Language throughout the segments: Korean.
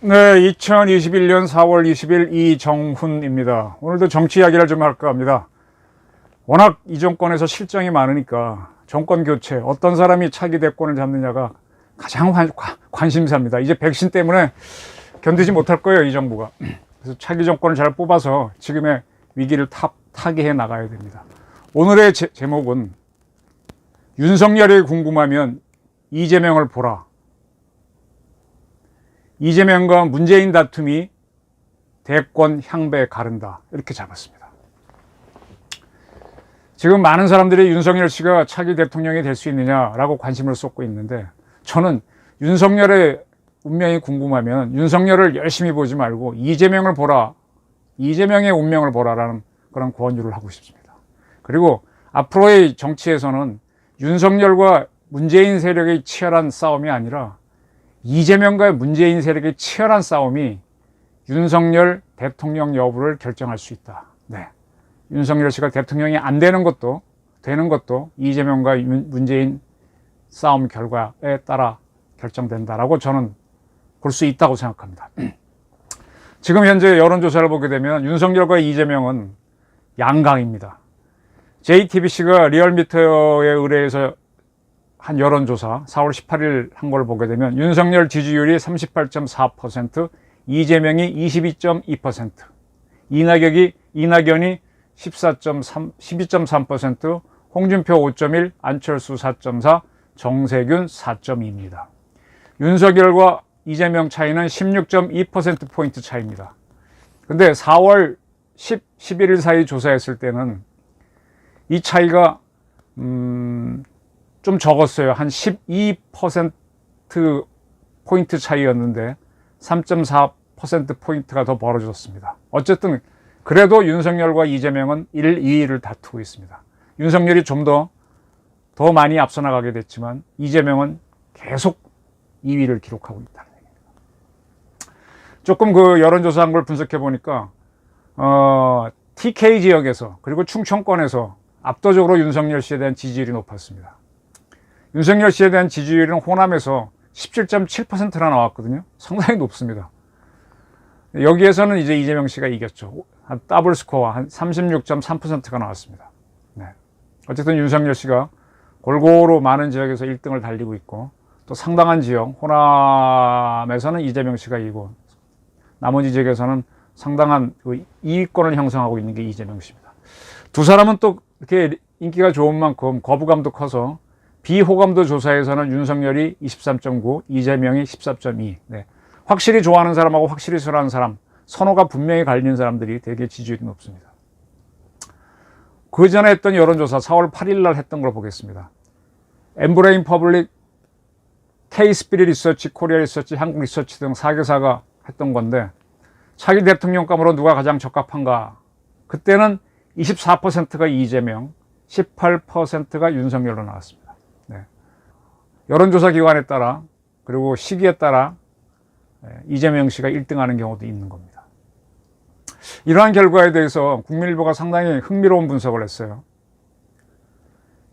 네, 2021년 4월 20일 이정훈입니다. 오늘도 정치 이야기를 좀 할까 합니다. 워낙 이 정권에서 실정이 많으니까 정권 교체, 어떤 사람이 차기 대권을 잡느냐가 가장 관심사입니다. 이제 백신 때문에 견디지 못할 거예요, 이 정부가. 그래서 차기 정권을 잘 뽑아서 지금의 위기를 타개해 나가야 됩니다. 오늘의 제목은 윤석열이 궁금하면 이재명을 보라. 이재명과 문재인 다툼이 대권 향배에 가른다. 이렇게 잡았습니다. 지금 많은 사람들이 윤석열 씨가 차기 대통령이 될 수 있느냐라고 관심을 쏟고 있는데, 저는 윤석열의 운명이 궁금하면 윤석열을 열심히 보지 말고 이재명을 보라, 이재명의 운명을 보라라는 그런 권유를 하고 싶습니다. 그리고 앞으로의 정치에서는 윤석열과 문재인 세력의 치열한 싸움이 아니라 이재명과 문재인 세력의 치열한 싸움이 윤석열 대통령 여부를 결정할 수 있다. 네. 윤석열 씨가 대통령이 안 되는 것도 이재명과 문재인 싸움 결과에 따라 결정된다라고 저는 볼 수 있다고 생각합니다. 지금 현재 여론조사를 보게 되면 윤석열과 이재명은 양강입니다. JTBC가 리얼미터에 의뢰해서 한 여론조사 4월 18일 한 걸 보게 되면 윤석열 지지율이 38.4%, 이재명이 22.2%, 이낙연이 12.3%, 홍준표 5.1, 안철수 4.4, 정세균 4.2입니다. 윤석열과 이재명 차이는 16.2%포인트 차이입니다. 근데 4월 11일 사이 조사했을 때는 이 차이가 좀 적었어요. 한 12%포인트 차이였는데 3.4%포인트가 더 벌어졌습니다. 어쨌든 그래도 윤석열과 이재명은 1, 2위를 다투고 있습니다. 윤석열이 좀 더 많이 앞서 나가게 됐지만 이재명은 계속 2위를 기록하고 있다는 얘기입니다. 조금 그 여론조사한 걸 분석해 보니까 TK 지역에서 그리고 충청권에서 압도적으로 윤석열 씨에 대한 지지율이 높았습니다. 윤석열 씨에 대한 지지율은 호남에서 17.7%나 나왔거든요. 상당히 높습니다. 여기에서는 이제 이재명 씨가 이겼죠. 한 더블 스코어 한 36.3%가 나왔습니다. 네. 어쨌든 윤석열 씨가 골고루 많은 지역에서 1등을 달리고 있고, 또 상당한 지역 호남에서는 이재명 씨가 이기고, 나머지 지역에서는 상당한 그 2위권을 형성하고 있는 게 이재명 씨입니다. 두 사람은 또 이렇게 인기가 좋은 만큼 거부감도 커서 비호감도 조사에서는 윤석열이 23.9, 이재명이 14.2. 네. 확실히 좋아하는 사람하고 확실히 싫어하는 사람, 선호가 분명히 갈리는 사람들이 되게 지지율이 높습니다. 그 전에 했던 여론조사 4월 8일 날 했던 걸 보겠습니다. 엠브레인 퍼블릭, K-스피릿 리서치, 코리아 리서치, 한국 리서치 등 4개사가 했던 건데, 차기 대통령감으로 누가 가장 적합한가? 그때는 24%가 이재명, 18%가 윤석열로 나왔습니다. 네. 여론조사 기관에 따라 그리고 시기에 따라 이재명 씨가 1등하는 경우도 있는 겁니다. 이러한 결과에 대해서 국민일보가 상당히 흥미로운 분석을 했어요.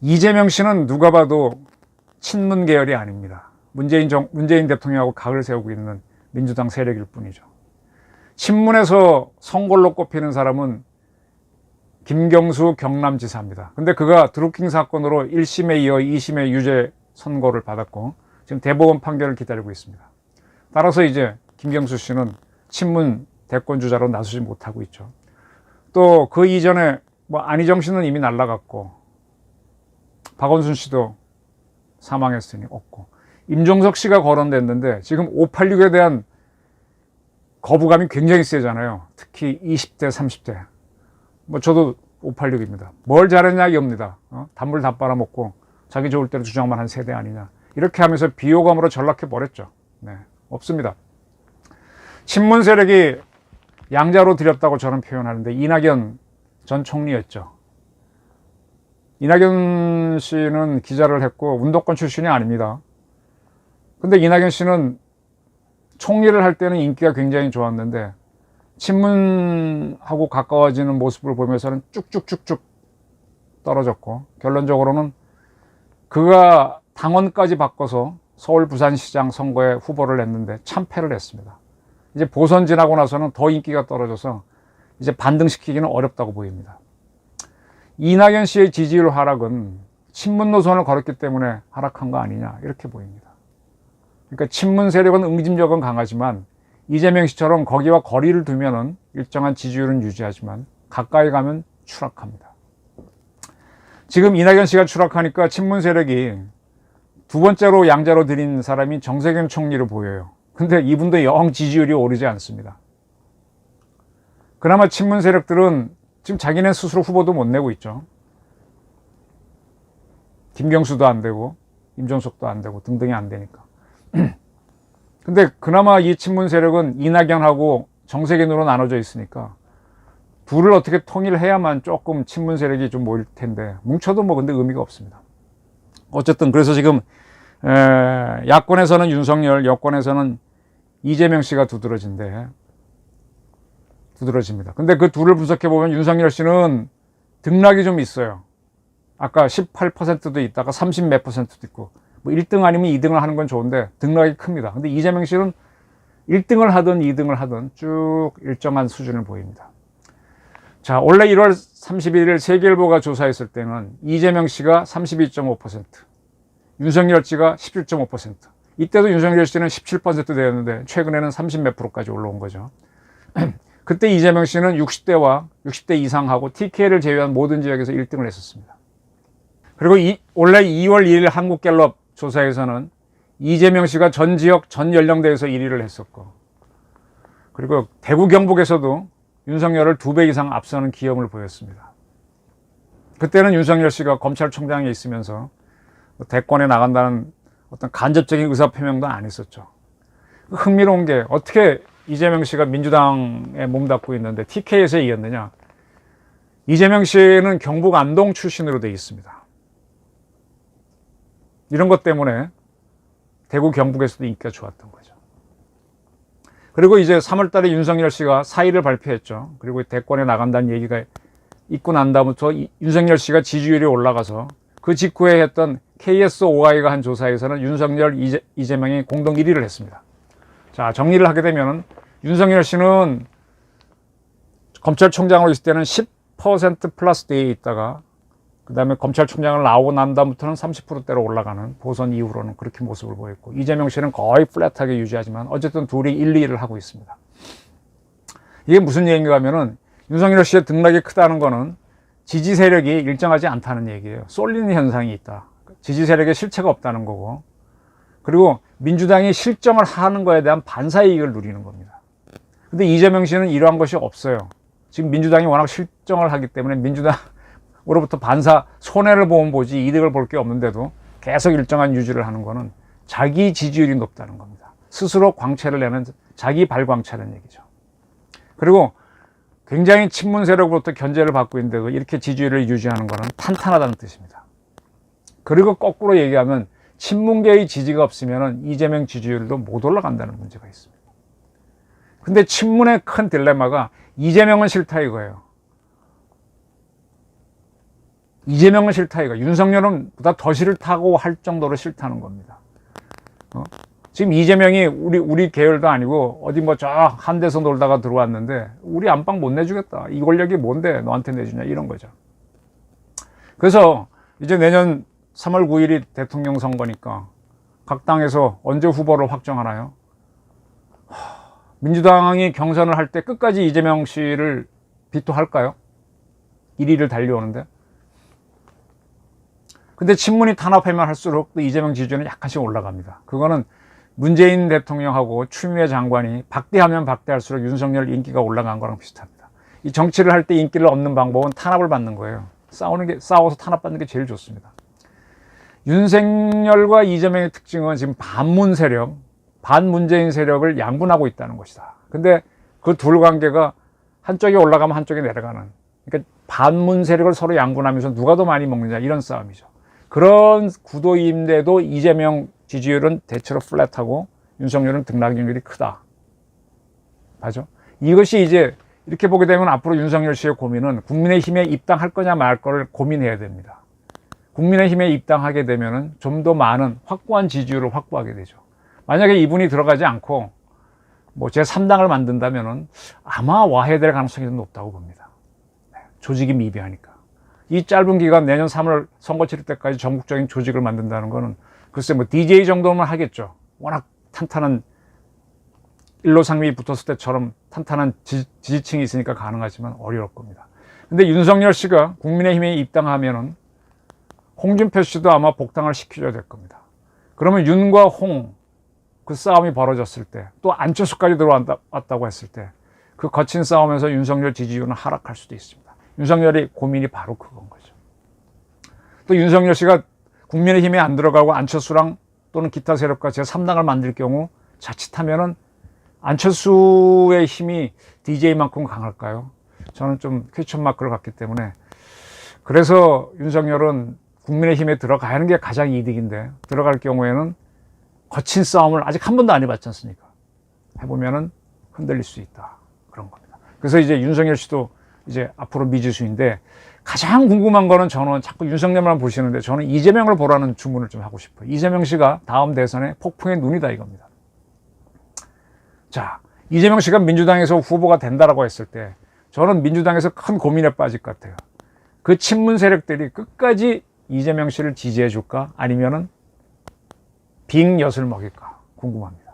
이재명 씨는 누가 봐도 친문 계열이 아닙니다. 문재인 대통령하고 각을 세우고 있는 민주당 세력일 뿐이죠. 친문에서 성골로 꼽히는 사람은 김경수 경남지사입니다. 근데 그가 드루킹 사건으로 1심에 이어 2심에 유죄 선고를 받았고 지금 대법원 판결을 기다리고 있습니다. 따라서 이제 김경수 씨는 친문 대권주자로 나서지 못하고 있죠. 또 그 이전에 안희정 씨는 이미 날아갔고, 박원순 씨도 사망했으니 없고, 임종석 씨가 거론됐는데 지금 586에 대한 거부감이 굉장히 세잖아요. 특히 20대, 30대. 저도 586입니다. 뭘 잘했냐 이겁니다. 단물 다 빨아먹고 자기 좋을 대로 주장만 한 세대 아니냐. 이렇게 하면서 비호감으로 전락해 버렸죠. 네, 없습니다. 친문 세력이 양자로 들였다고 저는 표현하는데, 이낙연 전 총리였죠. 이낙연 씨는 기자를 했고 운동권 출신이 아닙니다. 근데 이낙연 씨는 총리를 할 때는 인기가 굉장히 좋았는데 친문하고 가까워지는 모습을 보면서는 쭉쭉쭉쭉 떨어졌고, 결론적으로는 그가 당원까지 바꿔서 서울 부산시장 선거에 후보를 냈는데 참패를 했습니다. 이제 보선 지나고 나서는 더 인기가 떨어져서 이제 반등시키기는 어렵다고 보입니다. 이낙연 씨의 지지율 하락은 친문 노선을 걸었기 때문에 하락한 거 아니냐 이렇게 보입니다. 그러니까 친문 세력은 응집력은 강하지만 이재명 씨처럼 거기와 거리를 두면은 일정한 지지율은 유지하지만 가까이 가면 추락합니다. 지금 이낙연 씨가 추락하니까 친문 세력이 두 번째로 양자로 들인 사람이 정세균 총리로 보여요. 근데 이분도 영 지지율이 오르지 않습니다. 그나마 친문 세력들은 지금 자기네 스스로 후보도 못 내고 있죠. 김경수도 안 되고 임종석도 안 되고 등등이 안 되니까. 근데 그나마 이 친문 세력은 이낙연하고 정세균으로 나눠져 있으니까 둘을 어떻게 통일해야만 조금 친문 세력이 좀 모일 텐데 뭉쳐도 뭐 근데 의미가 없습니다. 어쨌든 그래서 지금 야권에서는 윤석열, 여권에서는 이재명 씨가 두드러집니다. 근데 그 둘을 분석해 보면 윤석열 씨는 등락이 좀 있어요. 아까 18%도 있다가 30 몇 %도 있고 뭐 1등 아니면 2등을 하는 건 좋은데 등락이 큽니다. 근데 이재명 씨는 1등을 하든 2등을 하든 쭉 일정한 수준을 보입니다. 자, 원래 1월 31일 세계일보가 조사했을 때는 이재명 씨가 32.5%, 윤석열 씨가 17.5%. 이때도 윤석열 씨는 17% 되었는데 최근에는 30 몇 %까지 올라온 거죠. 그때 이재명 씨는 60대와 60대 이상하고 TK를 제외한 모든 지역에서 1등을 했었습니다. 그리고 원래 2월 2일 한국갤럽 조사에서는 이재명 씨가 전 지역 전 연령대에서 1위를 했었고, 그리고 대구 경북에서도 윤석열을 2배 이상 앞서는 기염을 보였습니다. 그때는 윤석열 씨가 검찰총장에 있으면서 대권에 나간다는 어떤 간접적인 의사표명도 안 했었죠. 흥미로운 게 어떻게 이재명 씨가 민주당에 몸담고 있는데 TK에서 이겼느냐. 이재명 씨는 경북 안동 출신으로 되어 있습니다. 이런 것 때문에 대구 경북에서도 인기가 좋았던 거죠. 그리고 이제 3월 달에 윤석열 씨가 사의를 발표했죠. 그리고 대권에 나간다는 얘기가 있고 난 다음부터 윤석열 씨가 지지율이 올라가서 그 직후에 했던 KSOI가 한 조사에서는 윤석열, 이재명이 공동 1위를 했습니다. 자, 정리를 하게 되면은 윤석열 씨는 검찰총장으로 있을 때는 10% 플러스 대에 있다가 그 다음에 검찰총장을 나오고 난 다음부터는 30%대로 올라가는, 보선 이후로는 그렇게 모습을 보였고, 이재명 씨는 거의 플랫하게 유지하지만 어쨌든 둘이 1, 2위를 하고 있습니다. 이게 무슨 얘기인가 하면은 윤석열 씨의 등락이 크다는 거는 지지 세력이 일정하지 않다는 얘기예요. 쏠리는 현상이 있다. 지지 세력의 실체가 없다는 거고, 그리고 민주당이 실정을 하는 거에 대한 반사이익을 누리는 겁니다. 근데 이재명 씨는 이러한 것이 없어요. 지금 민주당이 워낙 실정을 하기 때문에 민주당으로부터 반사, 손해를 보면 보지 이득을 볼 게 없는데도 계속 일정한 유지를 하는 거는 자기 지지율이 높다는 겁니다. 스스로 광채를 내는 자기 발광차는 얘기죠. 그리고 굉장히 친문 세력으로부터 견제를 받고 있는데 이렇게 지지율을 유지하는 거는 탄탄하다는 뜻입니다. 그리고 거꾸로 얘기하면 친문계의 지지가 없으면 이재명 지지율도 못 올라간다는 문제가 있습니다. 근데 친문의 큰 딜레마가 이재명은 싫다 이거예요. 이재명은 싫다 이거. 윤석열은 보다 더 싫다고 할 정도로 싫다는 겁니다. 지금 이재명이 우리 계열도 아니고 어디 뭐 저 한 데서 놀다가 들어왔는데 우리 안방 못 내주겠다. 이 권력이 뭔데 너한테 내주냐 이런 거죠. 그래서 이제 내년 3월 9일이 대통령 선거니까 각 당에서 언제 후보를 확정하나요? 민주당이 경선을 할 때 끝까지 이재명 씨를 비토할까요? 1위를 달려오는데. 근데 친문이 탄압하면 할수록 또 이재명 지지율은 약간씩 올라갑니다. 그거는 문재인 대통령하고 추미애 장관이 박대하면 박대할수록 윤석열 인기가 올라간 거랑 비슷합니다. 이 정치를 할 때 인기를 얻는 방법은 탄압을 받는 거예요. 싸워서 탄압받는 게 제일 좋습니다. 윤석열과 이재명의 특징은 지금 반문 세력, 반문재인 세력을 양분하고 있다는 것이다. 근데 그 둘 관계가 한쪽이 올라가면 한쪽이 내려가는, 그러니까 반문 세력을 서로 양분하면서 누가 더 많이 먹느냐 이런 싸움이죠. 그런 구도인데도 이재명 지지율은 대체로 플랫하고 윤석열은 등락률이 크다. 맞죠? 이것이 이제 이렇게 보게 되면 앞으로 윤석열 씨의 고민은 국민의힘에 입당할 거냐 말 거를 고민해야 됩니다. 국민의힘에 입당하게 되면은 좀 더 많은 확고한 지지율을 확보하게 되죠. 만약에 이분이 들어가지 않고 뭐 제3당을 만든다면은 아마 와해될 가능성이 좀 높다고 봅니다. 조직이 미비하니까. 이 짧은 기간 내년 3월 선거 치를 때까지 전국적인 조직을 만든다는 거는 글쎄 뭐 DJ 정도면 하겠죠. 워낙 탄탄한 일로상미 붙었을 때처럼 탄탄한 지지층이 있으니까 가능하지만 어려울 겁니다. 근데 윤석열 씨가 국민의힘에 입당하면은 홍준표 씨도 아마 복당을 시켜줘야 될 겁니다. 그러면 윤과 홍 그 싸움이 벌어졌을 때 또 안철수까지 들어왔다고 했을 때 그 거친 싸움에서 윤석열 지지율은 하락할 수도 있습니다. 윤석열이 고민이 바로 그건 거죠. 또 윤석열 씨가 국민의힘에 안 들어가고 안철수랑 또는 기타 세력과 제3당을 만들 경우 자칫하면은 안철수의 힘이 DJ만큼 강할까요? 저는 좀 퀘스천 마크를 갖기 때문에 그래서 윤석열은 국민의힘에 들어가야 하는 게 가장 이득인데 들어갈 경우에는 거친 싸움을 아직 한 번도 안 해봤지 않습니까? 해보면은 흔들릴 수 있다. 그런 겁니다. 그래서 이제 윤석열 씨도 이제 앞으로 미지수인데 가장 궁금한 거는 저는 자꾸 윤석열만 보시는데 저는 이재명을 보라는 주문을 좀 하고 싶어요. 이재명 씨가 다음 대선에 폭풍의 눈이다 이겁니다. 자, 이재명 씨가 민주당에서 후보가 된다라고 했을 때 저는 민주당에서 큰 고민에 빠질 것 같아요. 그 친문 세력들이 끝까지 이재명 씨를 지지해 줄까? 아니면은 빙엿을 먹일까? 궁금합니다.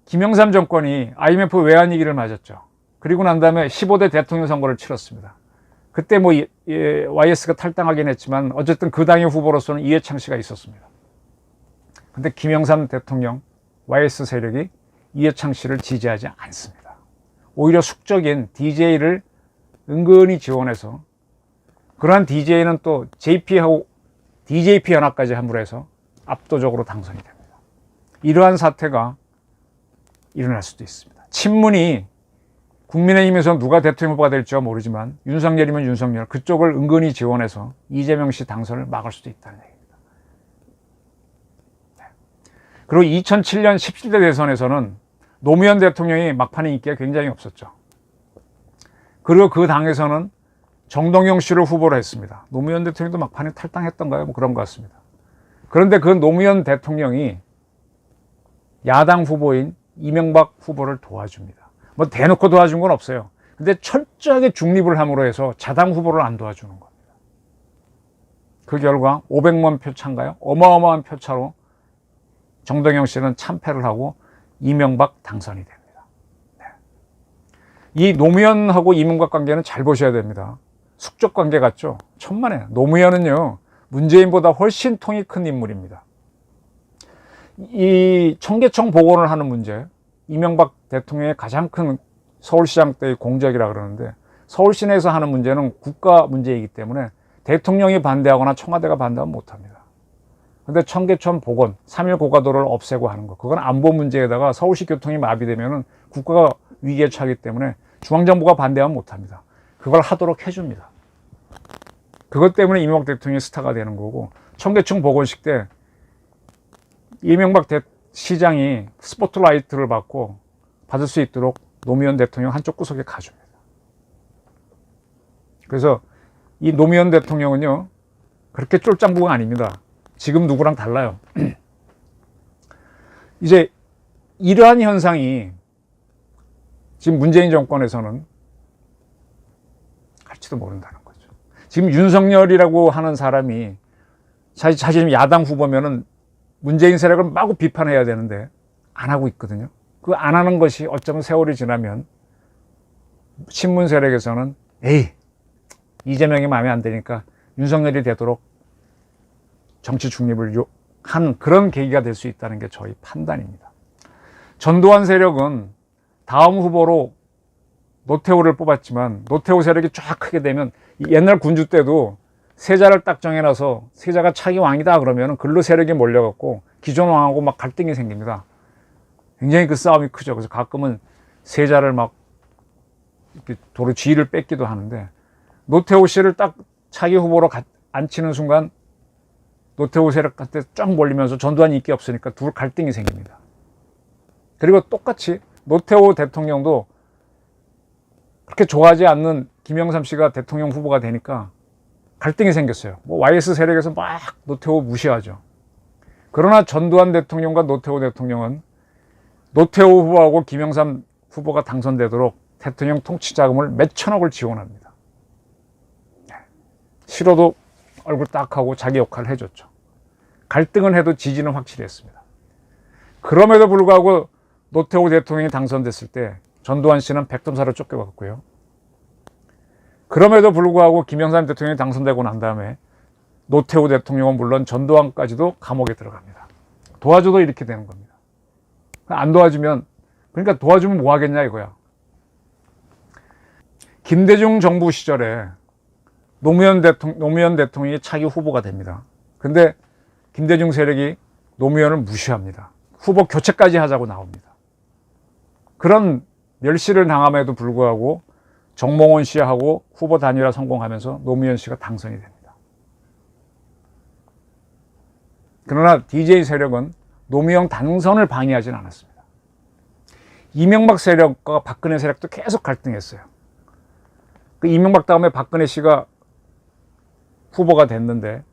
김영삼 정권이 IMF 외환위기를 맞았죠. 그리고 난 다음에 15대 대통령 선거를 치렀습니다. 그때 뭐 YS가 탈당하긴 했지만 어쨌든 그 당의 후보로서는 이해창 씨가 있었습니다. 근데 김영삼 대통령 YS 세력이 이해창 씨를 지지하지 않습니다. 오히려 숙적인 DJ를 은근히 지원해서 그러한 DJ는 또 JP하고 DJP 연합까지 함으로해서 압도적으로 당선이 됩니다. 이러한 사태가 일어날 수도 있습니다. 친문이 국민의힘에서 누가 대통령 후보가 될지 모르지만 윤석열이면 윤석열 그쪽을 은근히 지원해서 이재명 씨 당선을 막을 수도 있다는 얘기입니다. 그리고 2007년 17대 대선에서는 노무현 대통령이 막판에 인기가 굉장히 없었죠. 그리고 그 당에서는 정동영 씨를 후보로 했습니다. 노무현 대통령도 막판에 탈당했던가요? 뭐 그런 것 같습니다. 그런데 그 노무현 대통령이 야당 후보인 이명박 후보를 도와줍니다. 뭐 대놓고 도와준 건 없어요. 근데 철저하게 중립을 함으로 해서 자당 후보를 안 도와주는 겁니다. 그 결과 500만 표 차인가요? 어마어마한 표차로 정동영 씨는 참패를 하고 이명박 당선이 됩니다. 네. 이 노무현하고 이명박 관계는 잘 보셔야 됩니다. 숙적 관계 같죠? 천만에. 노무현은요, 문재인보다 훨씬 통이 큰 인물입니다. 이 청계천 복원을 하는 문제, 이명박 대통령의 가장 큰 서울시장 때의 공적이라 그러는데 서울 시내에서 하는 문제는 국가 문제이기 때문에 대통령이 반대하거나 청와대가 반대하면 못합니다. 근데 청계천 복원, 3.1 고가도로를 없애고 하는 거, 그건 안보 문제에다가 서울시 교통이 마비되면은 국가가 위기에 처하기 때문에 중앙정부가 반대하면 못합니다. 그걸 하도록 해줍니다. 그것 때문에 이명박 대통령이 스타가 되는 거고, 청계천 복원식 때 이명박 시장이 스포트라이트를 받을 수 있도록 노무현 대통령 한쪽 구석에 가줍니다. 그래서 이 노무현 대통령은요, 그렇게 쫄짱부가 아닙니다. 지금 누구랑 달라요. 이제 이러한 현상이 지금 문재인 정권에서는 할지도 모른다는 거죠. 지금 윤석열이라고 하는 사람이 사실 야당 후보면은 문재인 세력을 마구 비판해야 되는데 안 하고 있거든요. 그 안 하는 것이 어쩌면 세월이 지나면 친문 세력에서는 에이, 이재명이 마음에 안 드니까 윤석열이 되도록 정치 중립을 한 그런 계기가 될 수 있다는 게 저희 판단입니다. 전두환 세력은 다음 후보로 노태우를 뽑았지만 노태우 세력이 쫙 크게 되면 옛날 군주 때도 세자를 딱 정해놔서 세자가 차기 왕이다 그러면 글로 세력이 몰려갖고 기존 왕하고 막 갈등이 생깁니다. 굉장히 그 싸움이 크죠. 그래서 가끔은 세자를 막 이렇게 도로 지위를 뺏기도 하는데 노태우 씨를 딱 차기 후보로 앉히는 순간 노태우 세력한테 쫙 몰리면서 전두환이 인기 없으니까 둘 갈등이 생깁니다. 그리고 똑같이 노태우 대통령도 그렇게 좋아하지 않는 김영삼 씨가 대통령 후보가 되니까 갈등이 생겼어요. 뭐 YS 세력에서 막 노태우 무시하죠. 그러나 전두환 대통령과 노태우 대통령은 노태우 후보하고 김영삼 후보가 당선되도록 대통령 통치 자금을 몇 천억을 지원합니다. 싫어도 얼굴 딱 하고 자기 역할을 해줬죠. 갈등은 해도 지지는 확실히 했습니다. 그럼에도 불구하고 노태우 대통령이 당선됐을 때 전두환 씨는 백덤사로 쫓겨갔고요. 그럼에도 불구하고 김영삼 대통령이 당선되고 난 다음에 노태우 대통령은 물론 전두환까지도 감옥에 들어갑니다. 도와줘도 이렇게 되는 겁니다. 안 도와주면, 그러니까 도와주면 뭐 하겠냐 이거야. 김대중 정부 시절에 노무현 대통령이 차기 후보가 됩니다. 근데 김대중 세력이 노무현을 무시합니다. 후보 교체까지 하자고 나옵니다. 그런 멸시를 당함에도 불구하고 정몽원 씨하고 후보 단일화 성공하면서 노무현 씨가 당선이 됩니다. 그러나 DJ 세력은 노무현 당선을 방해하진 않았습니다. 이명박 세력과 박근혜 세력도 계속 갈등했어요. 그 이명박 다음에 박근혜 씨가 후보가 됐는데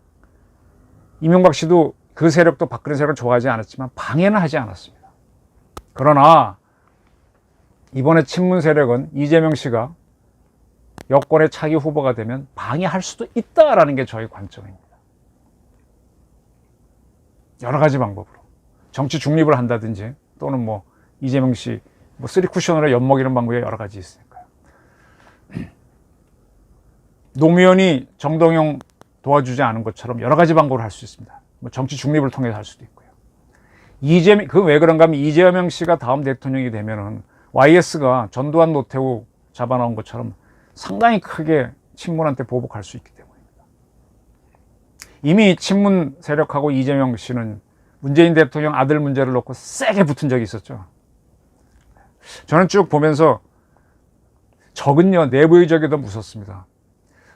이명박 씨도 그 세력도 박근혜 세력을 좋아하지 않았지만 방해는 하지 않았습니다. 그러나 이번에 친문 세력은 이재명 씨가 여권의 차기 후보가 되면 방해할 수도 있다라는 게 저희 관점입니다. 여러 가지 방법으로 정치 중립을 한다든지 또는 뭐 이재명 씨 쓰리 쿠션으로 엿먹이는 방법이 여러 가지 있으니까요. 노무현이 정동영 도와주지 않은 것처럼 여러 가지 방법을 할 수 있습니다. 뭐 정치 중립을 통해서 할 수도 있고요. 그 왜 그런가 하면 이재명 씨가 다음 대통령이 되면은 YS가 전두환 노태우 잡아놓은 것처럼 상당히 크게 친문한테 보복할 수 있기 때문입니다. 이미 친문 세력하고 이재명 씨는 문재인 대통령 아들 문제를 놓고 세게 붙은 적이 있었죠. 저는 쭉 보면서 적은요, 내부의 적이 더 무섭습니다.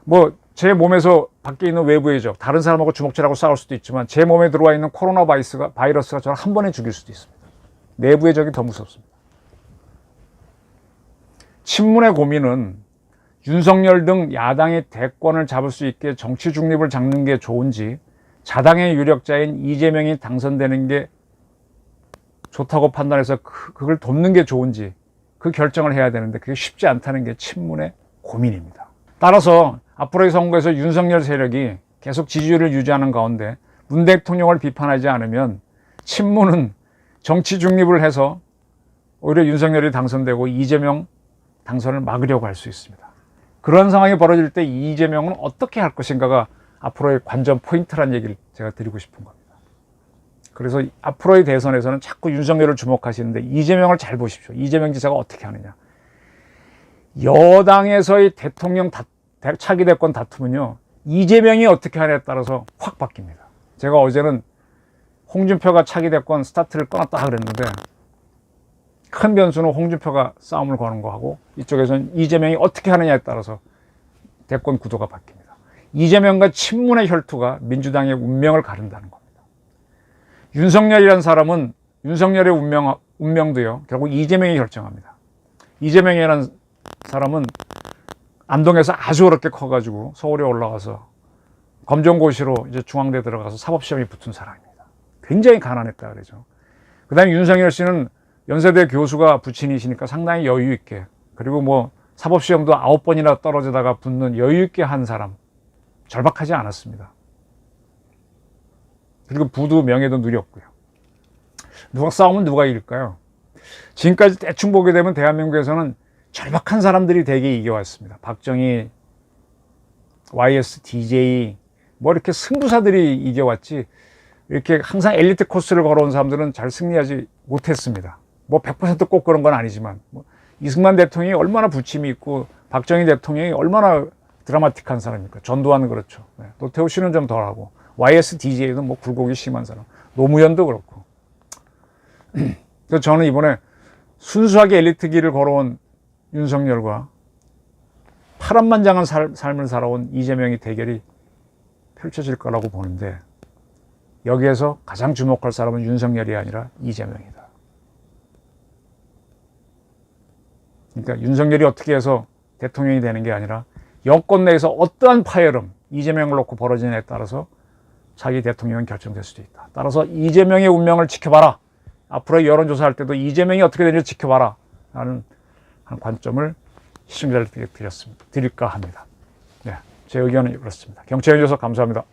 뭐 제 몸에서 밖에 있는 외부의 적, 다른 사람하고 주먹질하고 싸울 수도 있지만 제 몸에 들어와 있는 코로나 바이러스가 저를 한 번에 죽일 수도 있습니다. 내부의 적이 더 무섭습니다. 친문의 고민은 윤석열 등 야당의 대권을 잡을 수 있게 정치 중립을 잡는 게 좋은지, 자당의 유력자인 이재명이 당선되는 게 좋다고 판단해서 그걸 돕는 게 좋은지 그 결정을 해야 되는데 그게 쉽지 않다는 게 친문의 고민입니다. 따라서 앞으로의 선거에서 윤석열 세력이 계속 지지율을 유지하는 가운데 문 대통령을 비판하지 않으면 친문은 정치 중립을 해서 오히려 윤석열이 당선되고 이재명 당선을 막으려고 할 수 있습니다. 그런 상황이 벌어질 때 이재명은 어떻게 할 것인가가 앞으로의 관전 포인트란 얘기를 제가 드리고 싶은 겁니다. 그래서 앞으로의 대선에서는 자꾸 윤석열을 주목하시는데 이재명을 잘 보십시오. 이재명 지사가 어떻게 하느냐. 여당에서의 대통령 차기 대권 다툼은요, 이재명이 어떻게 하느냐에 따라서 확 바뀝니다. 제가 어제는 홍준표가 차기 대권 스타트를 끊었다 그랬는데 큰 변수는 홍준표가 싸움을 거는 거하고 이쪽에서는 이재명이 어떻게 하느냐에 따라서 대권 구도가 바뀝니다. 이재명과 친문의 혈투가 민주당의 운명을 가른다는 겁니다. 윤석열이라는 사람은 윤석열의 운명도요, 결국 이재명이 결정합니다. 이재명이라는 사람은 안동에서 아주 어렵게 커가지고 서울에 올라가서 검정고시로 이제 중앙대 들어가서 사법시험에 붙은 사람입니다. 굉장히 가난했다 그러죠. 그 다음에 윤석열 씨는 연세대 교수가 부친이시니까 상당히 여유 있게, 그리고 뭐 사법시험도 9번이나 떨어지다가 붙는 여유 있게 한 사람, 절박하지 않았습니다. 그리고 부도 명예도 누렸고요. 누가 싸우면 누가 이길까요? 지금까지 대충 보게 되면 대한민국에서는 절박한 사람들이 대개 이겨왔습니다. 박정희, YS, DJ, 뭐 이렇게 승부사들이 이겨왔지, 이렇게 항상 엘리트 코스를 걸어온 사람들은 잘 승리하지 못했습니다. 뭐 100% 그런 건 아니지만, 뭐 이승만 대통령이 얼마나 부침이 있고 박정희 대통령이 얼마나 드라마틱한 사람입니까? 전두환은 그렇죠. 네. 노태우 씨는 좀 덜하고, YS, DJ도 뭐 굴곡이 심한 사람, 노무현도 그렇고. 그래서 저는 이번에 순수하게 엘리트길을 걸어온 윤석열과 파란만장한 삶을 살아온 이재명의 대결이 펼쳐질 거라고 보는데, 여기에서 가장 주목할 사람은 윤석열이 아니라 이재명이다. 그러니까 윤석열이 어떻게 해서 대통령이 되는 게 아니라 여권 내에서 어떠한 파열음, 이재명을 놓고 벌어지냐에 따라서 차기 대통령은 결정될 수도 있다. 따라서 이재명의 운명을 지켜봐라. 앞으로 여론조사할 때도 이재명이 어떻게 되는지 지켜봐라. 라는 관점을 시청자들에게 드릴까 합니다. 네, 제 의견은 그렇습니다. 경청해 주셔서 감사합니다.